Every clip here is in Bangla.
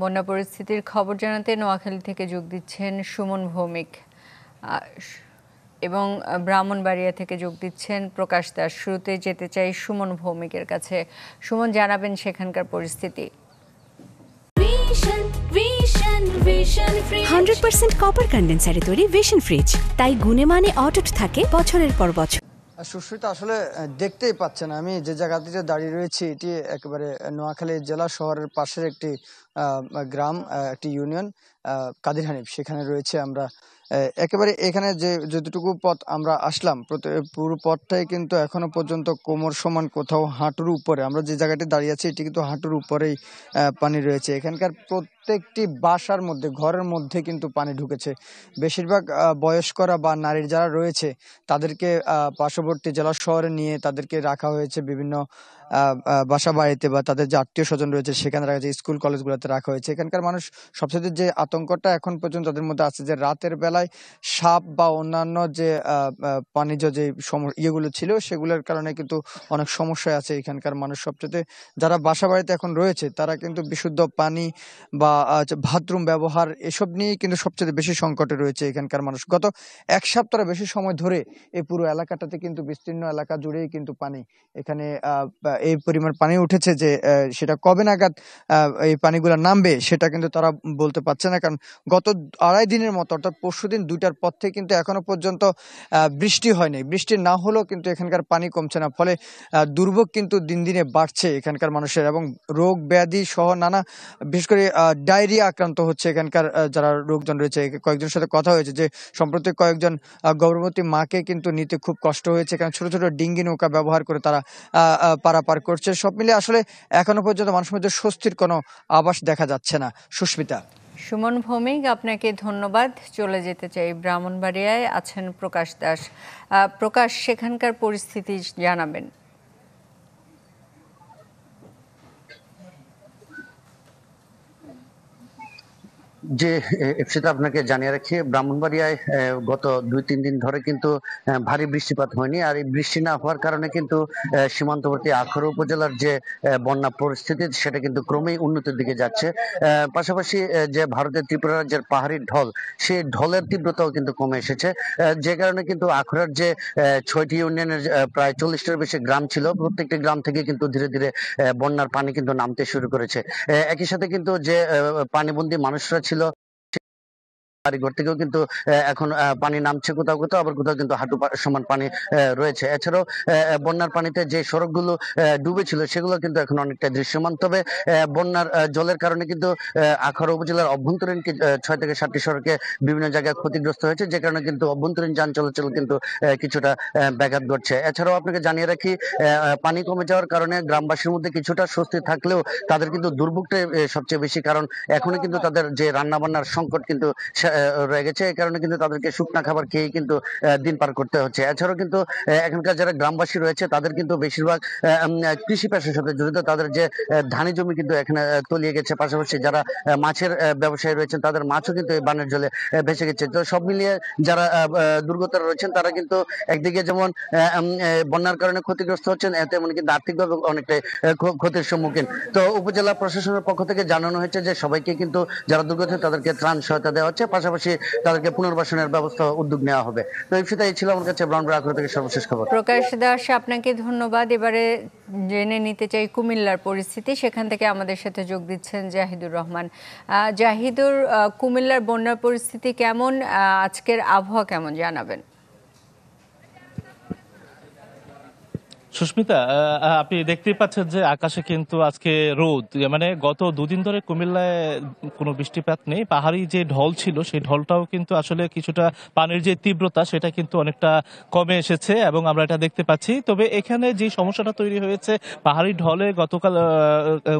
বন্যা পরিস্থিতির খবর জানাতে নোয়াখালী থেকে যোগ দিচ্ছেন সুমন ভৌমিক এবং ব্রাহ্মণবাড়িয়া থেকে যোগ দিচ্ছেন প্রকাশ দাস। শুরুতে যেতে চাই সুমন ভৌমিকের কাছে। সুমন, জানাবেন সেখানকার পরিস্থিতি। 100% কপার কন্ডেন্সারে তৈরি ভিশন ফ্রিজ, তাই গুণে মানে অটুট থাকে বছরের পর বছর। সুস্মিতা, আসলে দেখতেই পাচ্ছেন আমি যে জায়গাটিতে দাঁড়িয়ে রয়েছি এটি একেবারে নোয়াখালী জেলা শহরের পাশের একটি গ্রাম, একটি ইউনিয়ন কাদির হানিফ। সেখানে রয়েছে আমরা একেবারে এখানে যতটুকু পথ আমরা আসলাম পুরো পথটাই কিন্তু এখনো পর্যন্ত কোমর সমান, কোথাও হাঁটুর উপরে। আমরা যে জায়গাটি দাঁড়িয়ে আছি এটি কিন্তু হাঁটুর উপরেই পানি রয়েছে। এখানকার প্রত্যেকটি বাসার মধ্যে, ঘরের মধ্যে কিন্তু পানি ঢুকেছে। বেশিরভাগ বয়স্করা বা নারীর যারা রয়েছে তাদেরকে পার্শ্ববর্তী জেলা শহরে নিয়ে তাদেরকে রাখা হয়েছে বিভিন্ন বাসা বাড়িতে, বা তাদের যে আত্মীয় স্বজন রয়েছে সেখানে রাখা হয়েছে, স্কুল কলেজগুলোতে রাখা হয়েছে। এখানকার মানুষ সবচেয়ে যে আতঙ্কটা এখন পর্যন্ত তাদের মধ্যে আছে যে রাতের বেলায় সাপ বা অন্যান্য যে বাণিজ্য যে ইয়েগুলো ছিল সেগুলোর কারণে কিন্তু অনেক সমস্যায় আছে এখানকার মানুষ। সবচেয়ে যারা বাসা বাড়িতে এখন রয়েছে তারা কিন্তু বিশুদ্ধ পানি বা বাথরুম ব্যবহার এসব নিয়েই কিন্তু সবচেয়ে বেশি সংকটে রয়েছে এখানকার মানুষ। গত এক সপ্তাহের বেশি সময় ধরে এই পুরো এলাকাটাতে কিন্তু বিস্তীর্ণ এলাকা জুড়েই কিন্তু পানি। এখানে এই পরিমাণ পানি উঠেছে যে সেটা কবে নাগাদ এই পানিগুলো নামবে সেটা কিন্তু তারা বলতে পারছে না। কারণ গত 2.5 দিনের মতো, অর্থাৎ পরশুদিন 2টার পর থেকে কিন্তু এখনো পর্যন্ত বৃষ্টি হয়নি। বৃষ্টি না হলেও কিন্তু এখানকার পানি কমছে না, ফলে দুর্ভোগ কিন্তু দিন দিনে বাড়ছে এখানকার মানুষের, এবং রোগ ব্যাধি সহ নানা, বিশেষ করে ডায়রিয়া আক্রান্ত হচ্ছে এখানকার যারা লোকজন রয়েছে। কয়েকজনের সাথে কথা হয়েছে যে সম্প্রতি কয়েকজন গর্ভবতী মাকে কিন্তু নিতে খুব কষ্ট হয়েছে, কারণ ছোট ছোট ডিঙ্গি নৌকা ব্যবহার করে তারা পারাপার করছে। সব মিলে আসলে এখনো পর্যন্ত মানুষের মধ্যে স্বস্তির কোনো আভাস দেখা যাচ্ছে না। সুস্মিতা। সুমন ভৌমিক, আপনাকে ধন্যবাদ। চলে যেতে চাই ব্রাহ্মণবাড়িয়ায় আছেন প্রকাশ দাস। প্রকাশ, সেখানকার পরিস্থিতি জানাবেন। যে সেটা আপনাকে জানিয়ে রাখি, ব্রাহ্মণবাড়িয়ায় গত 2-3 দিন ধরে কিন্তু ভারী বৃষ্টিপাত হয়নি। আর এই বৃষ্টি না হওয়ার কারণে কিন্তু সীমান্তবর্তী আখাউড়া উপজেলার যে বন্যা পরিস্থিতি সেটা কিন্তু ক্রমেই উন্নতির দিকে যাচ্ছে। পাশাপাশি যে ভারতের ত্রিপুরা রাজ্যের পাহাড়ি ঢল, সেই ঢলের তীব্রতাও কিন্তু কমে এসেছে, যে কারণে কিন্তু আখাউড়ার যে 6টি ইউনিয়নের প্রায় 40টার বেশি গ্রাম ছিল, প্রত্যেকটি গ্রাম থেকে কিন্তু ধীরে ধীরে বন্যার পানি কিন্তু নামতে শুরু করেছে। একই সাথে কিন্তু যে পানিবন্দী মানুষরা ছিল বাড়িঘর থেকেও কিন্তু এখন পানি নামছে কোথাও কোথাও, আবার কোথাও কিন্তু হাঁটু সমান পানি রয়েছে। এছাড়াও বন্যার পানিতে যে সড়কগুলো ডুবেছিল সেগুলো কিন্তু এখন অনেকটা দৃশ্যমান। তবে বন্যার জলের কারণে কিন্তু আখাউড়া উপজেলার অভ্যন্তরীণ 6 থেকে 7টি সড়কে বিভিন্ন জায়গায় ক্ষতিগ্রস্ত হয়েছে, যে কারণে কিন্তু অভ্যন্তরীণ যান চলাচল কিন্তু কিছুটা ব্যাঘাত ঘটছে। এছাড়াও আপনাকে জানিয়ে রাখি, পানি কমে যাওয়ার কারণে গ্রামবাসীর মধ্যে কিছুটা স্বস্তি থাকলেও তাদের কিন্তু দুর্ভোগটাই সবচেয়ে বেশি, কারণ এখনো কিন্তু তাদের যে রান্না বান্নার সংকট কিন্তু রয়ে গেছে। এই কারণে কিন্তু তাদেরকে শুকনা খাবার খেয়ে কিন্তু দিন পার করতে হচ্ছে। এছাড়াও কিন্তু এখানকার যারা গ্রামবাসী রয়েছে তাদের কিন্তু বেশিরভাগ কৃষি পেশার সাথে জড়িত, তাদের যে ধানি জমি কিন্তু এখানে তলিয়ে গেছে। পাশাপাশি যারা মাছের ব্যবসায়ী রয়েছেন তাদের মাছও কিন্তু এই বানের জলে ভেসে গেছে। তো সব মিলিয়ে যারা দুর্গতরা রয়েছেন তারা কিন্তু একদিকে যেমন বন্যার কারণে ক্ষতিগ্রস্ত হচ্ছেন, তেমন কিন্তু আর্থিকভাবে অনেকটাই ক্ষতির সম্মুখীন। তো উপজেলা প্রশাসনের পক্ষ থেকে জানানো হয়েছে যে সবাইকে কিন্তু যারা দুর্গত তাদেরকে ত্রাণ সহায়তা দেওয়া হচ্ছে, পাশাপাশি তাদেরকে পুনর্বাসনের ব্যবস্থা উদ্যোগ নেওয়া হবে। তো এই ছিল আমার কাছে ব্রাহ্মণবাড়িয়া আখাউড়া থেকে সর্বশেষ খবর। প্রকাশ দাস, আপনাকে ধন্যবাদ। এবারে জেনে নিতে চাই কুমিল্লার পরিস্থিতি। সেখান থেকে আমাদের সাথে যোগ দিচ্ছেন জাহিদুর রহমান। জাহিদুর, কুমিল্লার বন্যার পরিস্থিতি কেমন? আজকের আবহাওয়া কেমন জানাবেন। সুস্মিতা, আপনি দেখতেই পাচ্ছেন যে আকাশে কিন্তু আজকে রোদ, মানে গত 2 দিন ধরে কুমিল্লায় কোনো বৃষ্টিপাত নেই। পাহাড়ি যে ঢল ছিল সেই ঢলটাও কিন্তু আসলে কিছুটা পানির যে তীব্রতা সেটা কিন্তু অনেকটা কমে এসেছে এবং আমরা এটা দেখতে পাচ্ছি। তবে এখানে যে সমস্যাটা তৈরি হয়েছে পাহাড়ি ঢলে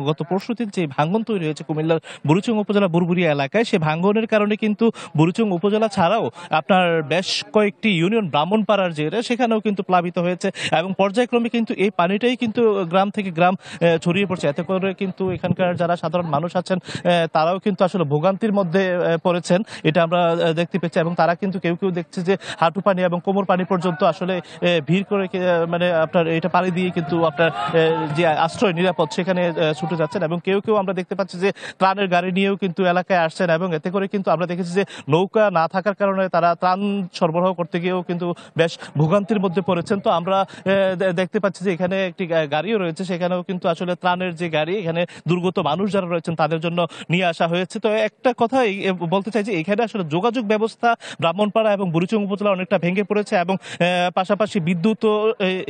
গত পরশুদিন যে ভাঙ্গন তৈরি হয়েছে কুমিল্লার বুড়িচং উপজেলা বুরবুরিয়া এলাকায়, সে ভাঙ্গনের কারণে কিন্তু বুড়িচং উপজেলা ছাড়াও আপনার বেশ কয়েকটি ইউনিয়ন ব্রাহ্মণপাড়ার যে সেখানেও কিন্তু প্লাবিত হয়েছে এবং পর্যায়ক্রমে কিন্তু এই পানিটাই কিন্তু গ্রাম থেকে গ্রাম ছড়িয়ে পড়ছে। এতে করে কিন্তু এখানকার যারা সাধারণ মানুষ আছেন তারাও কিন্তু আসলে ভোগান্তির মধ্যে পড়েছেন, এটা আমরা দেখতে পেয়েছি। এবং তারা কিন্তু কেউ কেউ দেখছে যে হাঁটু পানি এবং কোমর পানি পর্যন্ত আসলে ভিড় করে মানে আপনার এটা পানি দিয়ে কিন্তু আপনার যে আশ্রয় নিরাপদ সেখানে ছুটে যাচ্ছেন। এবং কেউ কেউ আমরা দেখতে পাচ্ছি যে ত্রাণের গাড়ি নিয়েও কিন্তু এলাকায় আসছেন। এবং এতে করে কিন্তু আমরা দেখেছি যে নৌকা না থাকার কারণে তারা ত্রাণ সরবরাহ করতে গিয়েও কিন্তু বেশ ভোগান্তির মধ্যে পড়েছেন। তো আমরা দেখতে পাচ্ছি যে এখানে একটি গাড়িও রয়েছে, সেখানেও কিন্তু আসলে ত্রাণের যে গাড়ি এখানে দুর্গত মানুষ যারা রয়েছেন তাদের জন্য নিয়ে আসা হয়েছে। তো একটা কথা বলতে চাই যে এখানে আসলে যোগাযোগ ব্যবস্থা ব্রাহ্মণপাড়া এবং বুড়িচং উপজেলা অনেকটা ভেঙে পড়েছে এবং পাশাপাশি বিদ্যুৎও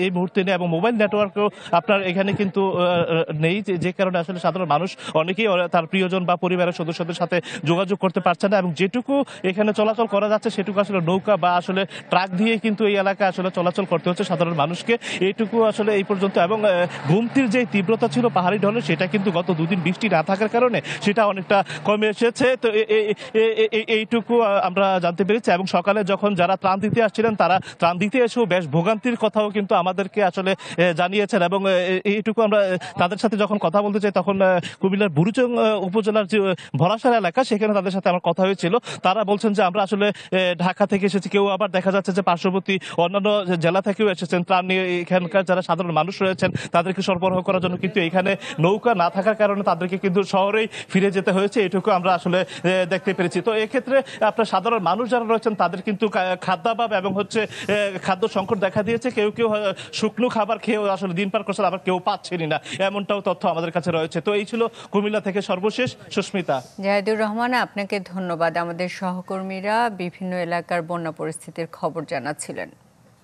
এই মুহূর্তে নেই এবং মোবাইল নেটওয়ার্কও আপনার এখানে কিন্তু নেই, যে কারণে আসলে সাধারণ মানুষ অনেকেই তার প্রিয়জন বা পরিবারের সদস্যদের সাথে যোগাযোগ করতে পারছে না। এবং যেটুকু এখানে চলাচল করা যাচ্ছে সেটুকু আসলে নৌকা বা আসলে ট্রাক দিয়ে কিন্তু এই এলাকায় আসলে চলাচল করতে হচ্ছে সাধারণ মানুষকে, এইটুকু আসলে এই পর্যন্ত। এবং ঘুমটির যে তীব্রতা ছিল পাহাড়ি ঢলে সেটা কিন্তু গত দুদিন বৃষ্টি না থাকার কারণে সেটা অনেকটা কমে এসেছে। তো এইটুকু আমরা জানতে পেরেছি। এবং সকালে যখন যারা ত্রাণ দিতে আসছিলেন তারা ত্রাণ দিতে এসেও বেশ ভোগান্তির কথাও কিন্তু আমাদেরকে আসলে জানিয়েছেন। এবং এইটুকু আমরা তাদের সাথে যখন কথা বলতে চাই তখন কুমিল্লার বুড়িচং উপজেলার যে ভরাসার এলাকা সেখানে তাদের সাথে আমার কথা হয়েছিল। তারা বলছেন যে আমরা আসলে ঢাকা থেকে এসেছি, কেউ আবার দেখা যাচ্ছে যে পার্শ্ববর্তী অন্যান্য জেলা থেকেও এসেছেন ত্রাণ নিয়ে। এখানকার যারা সাধারণ মানুষ রয়েছেন তাদেরকে সরবরাহ করার জন্য কিন্তু এখানে নৌকা না থাকার কারণে তাদেরকে কিন্তু শহরেই ফিরে যেতে হয়েছে, এটুকু আমরা আসলে দেখতে পেরেছি। তো এক্ষেত্রে আপনার সাধারণ মানুষ যারা রয়েছেন তাদের কিন্তু খাদ্যাভাব এবং হচ্ছে খাদ্য সংকট দেখা দিয়েছে। কেউ কেউ শুকনো খাবার খেয়েও আসলে দিন পার করছেন, আবার কেউ পাচ্ছেনই না, এমনটাও তথ্য আমাদের কাছে রয়েছে। তো এই ছিল কুমিল্লা থেকে সর্বশেষ। সুস্মিতা। জাহিদুর রহমান, আপনাকে ধন্যবাদ। আমাদের সহকর্মীরা বিভিন্ন এলাকার বন্যা পরিস্থিতির খবর জানাচ্ছিলেন।